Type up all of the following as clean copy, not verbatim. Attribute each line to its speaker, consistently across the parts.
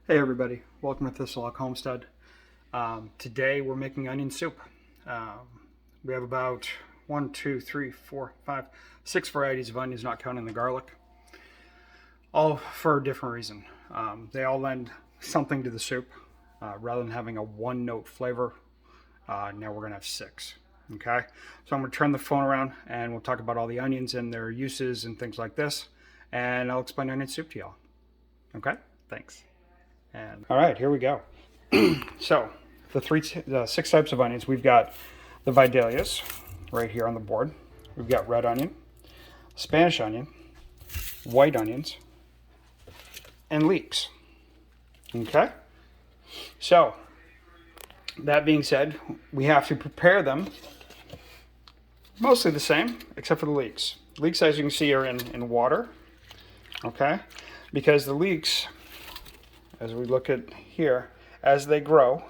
Speaker 1: Hey everybody, welcome to Thistlehawk Homestead. Today we're making onion soup. Um, we have about 6 varieties of onions, not counting the garlic, all for a different reason. They all lend something to the soup. Rather than having a one note flavor, now we're going to have 6. Okay, so I'm going to turn the phone around and we'll talk about all the onions and their uses and things like this, and I'll explain onion soup to y'all. Okay, thanks. And all right, here we go. So the 6 types of onions. We've got the Vidalias right here on the board. We've got red onion, Spanish onion, white onions, and leeks. Okay. So that being said, we have to prepare them mostly the same, except for the leeks. Leeks, as you can see, are in water. Okay, because the leeks, as we look at here, as they grow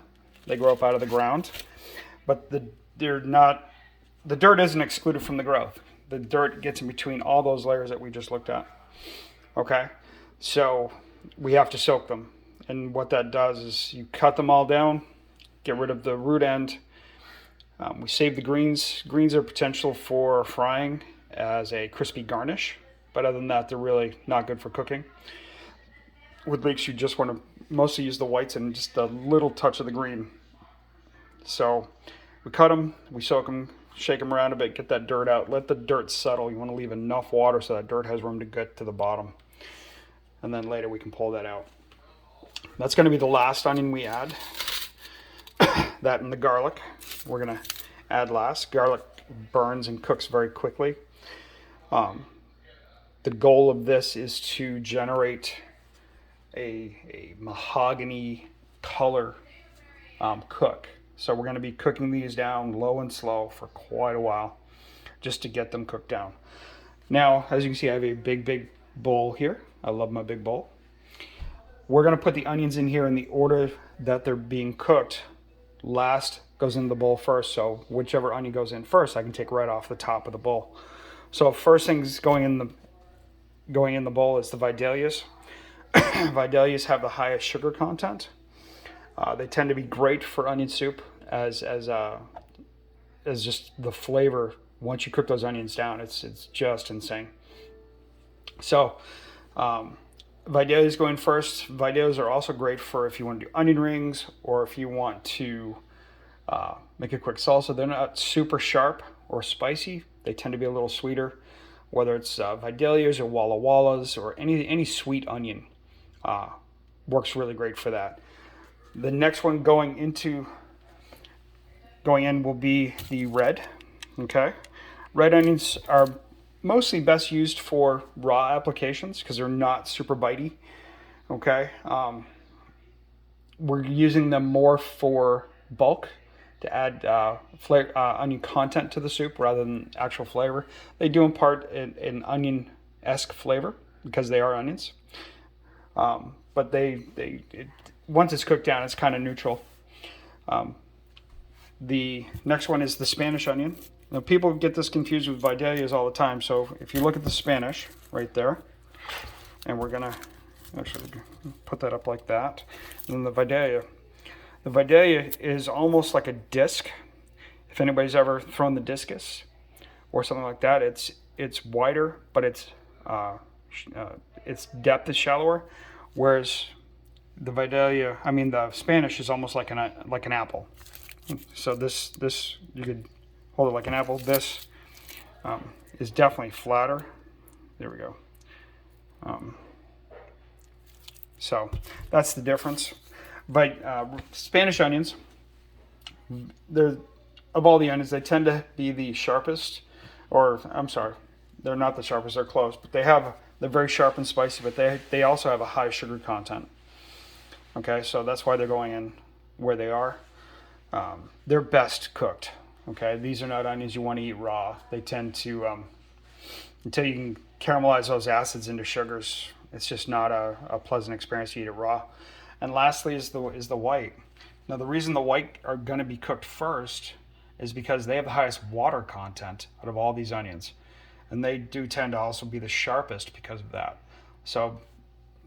Speaker 1: up out of the ground, but the dirt isn't excluded from the growth. The dirt gets in between all those layers that we just looked at. Okay, so we have to soak them, and what that does is you cut them all down, get rid of the root end. We save the greens. Greens are potential for frying as a crispy garnish, but other than that, they're really not good for cooking. With leeks, you just want to mostly use the whites and just a little touch of the green. So we cut them, we soak them, shake them around a bit, get that dirt out, let the dirt settle. You want to leave enough water so that dirt has room to get to the bottom. And then later we can pull that out. That's going to be the last onion we add. That and the garlic we're going to add last. Garlic burns and cooks very quickly. The goal of this is to generate a mahogany color cook. So we're going to be cooking these down low and slow for quite a while just to get them cooked down. Now, as you can see, I have a big bowl here. I love my big bowl. We're going to put the onions in here in the order that they're being cooked. Last goes in the bowl first, so whichever onion goes in first, I can take right off the top of the bowl. So first things going in the bowl is the Vidalias. Vidalias have the highest sugar content. They tend to be great for onion soup as just the flavor. Once you cook those onions down, it's just insane. So Vidalias going first. Vidalias are also great for if you want to do onion rings or if you want to make a quick salsa. They're not super sharp or spicy. They tend to be a little sweeter. Whether it's Vidalias or Walla Wallas or any sweet onion. Works really great for that. The next one going in will be the red. Okay, red onions are mostly best used for raw applications because they're not super bitey. Okay, we're using them more for bulk to add onion content to the soup rather than actual flavor. They do impart an onion-esque flavor because they are onions. But once it's cooked down, it's kind of neutral. The next one is the Spanish onion. Now, people get this confused with Vidalias all the time. So if you look at the Spanish right there, and we're gonna actually put that up like that, and then the Vidalia. The Vidalia is almost like a disc. If anybody's ever thrown the discus or something like that, it's wider, but its depth is shallower. Whereas the Spanish is almost like an apple. So this you could hold it like an apple. This is definitely flatter. There we go. So that's the difference. But Spanish onions, of all the onions, they tend to be the sharpest. Or I'm sorry, they're not the sharpest. They're close, but they're very sharp and spicy. But they also have a high sugar content. Okay, so that's why they're going in where they are. They're best cooked. Okay, these are not onions you want to eat raw. They tend to until you can caramelize those acids into sugars. It's just not a pleasant experience to eat it raw. And lastly is the white. Now the reason the white are going to be cooked first is because they have the highest water content out of all these onions, and they do tend to also be the sharpest because of that. So,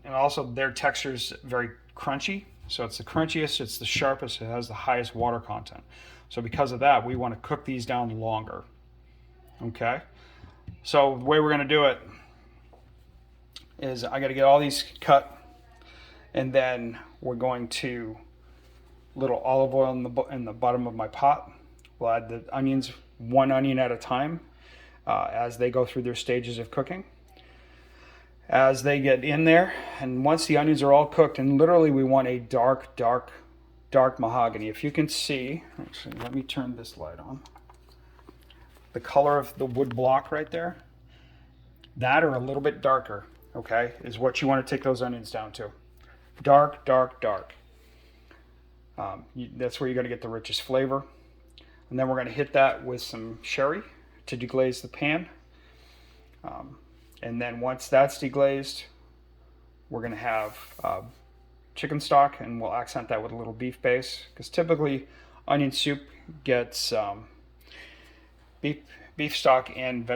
Speaker 1: and also their texture is very crunchy. So it's the crunchiest, it's the sharpest, it has the highest water content. So because of that, we want to cook these down longer. Okay? So the way we're going to do it is I got to get all these cut, and then we're going to little olive oil in the bottom of my pot. We'll add the onions, one onion at a time, as they go through their stages of cooking. As they get in there, and once the onions are all cooked, and literally we want a dark, dark, dark mahogany. If you can see, actually, let me turn this light on. The color of the wood block right there, that or a little bit darker, okay, is what you want to take those onions down to. Dark, dark, dark. That's where you're going to get the richest flavor. And then we're going to hit that with some sherry to deglaze the pan. And then once that's deglazed, we're going to have chicken stock, and we'll accent that with a little beef base. Because typically onion soup gets beef stock and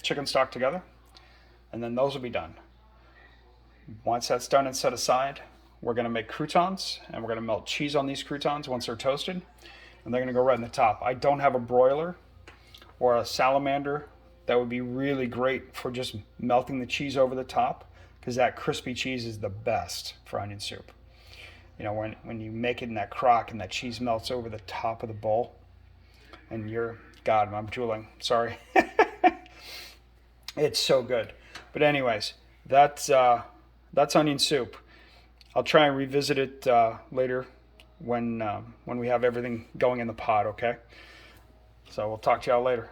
Speaker 1: chicken stock together. And then those will be done. Once that's done and set aside, we're going to make croutons, and we're going to melt cheese on these croutons once they're toasted. And they're going to go right in the top. I don't have a broiler or a salamander. That would be really great for just melting the cheese over the top, because that crispy cheese is the best for onion soup. You know, when you make it in that crock and that cheese melts over the top of the bowl, and God, I'm drooling, sorry. It's so good. But anyways, that's onion soup. I'll try and revisit it later when we have everything going in the pot, okay? So we'll talk to y'all later.